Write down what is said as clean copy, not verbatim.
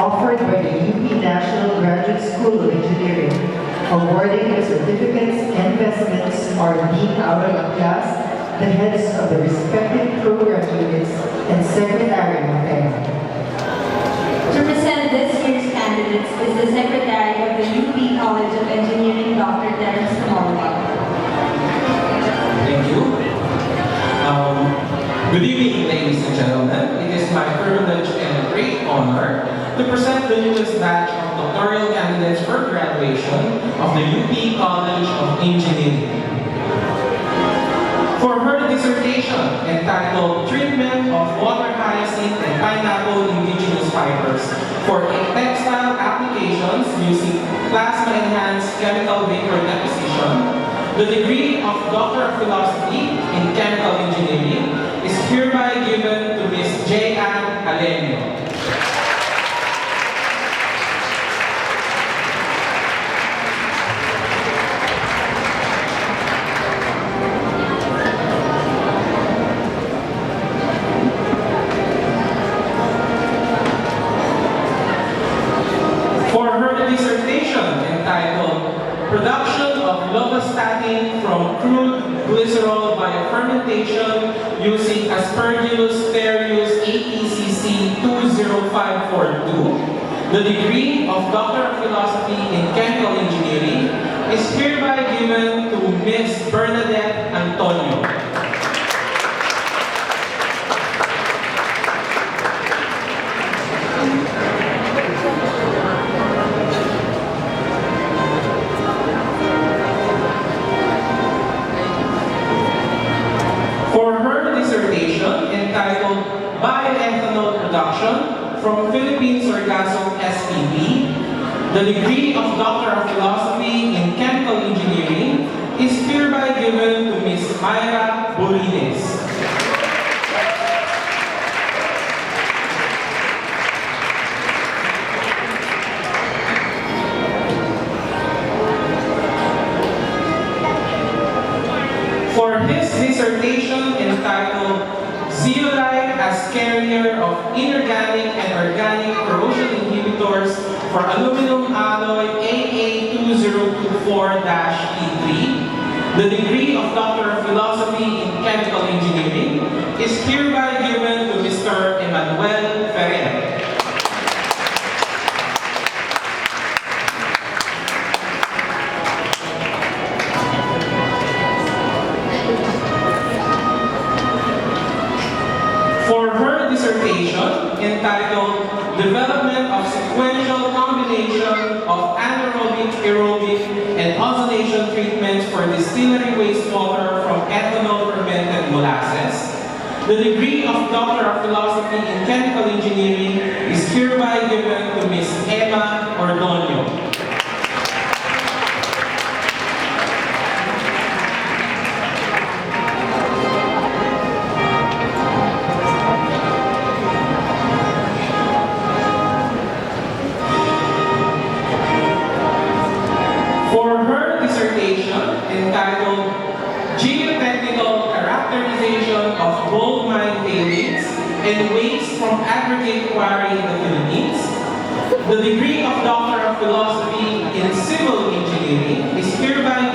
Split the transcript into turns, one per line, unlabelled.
offered by the UP National Graduate School of Engineering, awarding the certificates and vestments are Dean Aurel Atlas, the heads of the respective program units, and Secretary Mateo.
To present this year's candidates is the Secretary of the UP College of Engineering, Dr. Terence Camorra.
Thank you. Good evening, ladies and gentlemen. It is my privilege and great honor to present the newest batch of doctoral candidates for graduation of the UP College of Engineering. For her dissertation entitled Treatment of Water Hyacinth and Pineapple Indigenous Fibers for Textile Applications Using Plasma-Enhanced Chemical Vapor Deposition, the degree of Doctor of Philosophy in Chemical Engineering is hereby given to Ms. J. Ann Alenio. For her dissertation entitled Production of Lovastatin from Crude Glycerol by Fermentation Using Aspergillus therius ATCC 20542, the degree of Doctor of Philosophy in Chemical Engineering is hereby given to Ms. Bernadette Antonio. For her dissertation entitled Bioethanol Production from Philippine Sargassum SPP, the degree of Doctor of Philosophy in Chemical Engineering is hereby given to Ms. Mayra Bolines. For his dissertation entitled Zeolite as Carrier of Inorganic and Organic Corrosion Inhibitors for Aluminum Alloy AA2024-P3, the degree of Doctor of Philosophy in Chemical Engineering is hereby given to Mr. Emmanuel Ferrer. For her dissertation entitled Development of Sequential Combination of Anaerobic, Aerobic, and Ozonation Treatments for Distillery Wastewater from Ethanol Fermented Molasses, the degree of Doctor of Philosophy in Chemical Engineering is hereby given to Ms. Emma Ordonio. For her dissertation entitled Geotechnical Characterization of Gold Mine Tailings and Waste from Aggregate Quarry in the Philippines, the degree of Doctor of Philosophy in Civil Engineering is hereby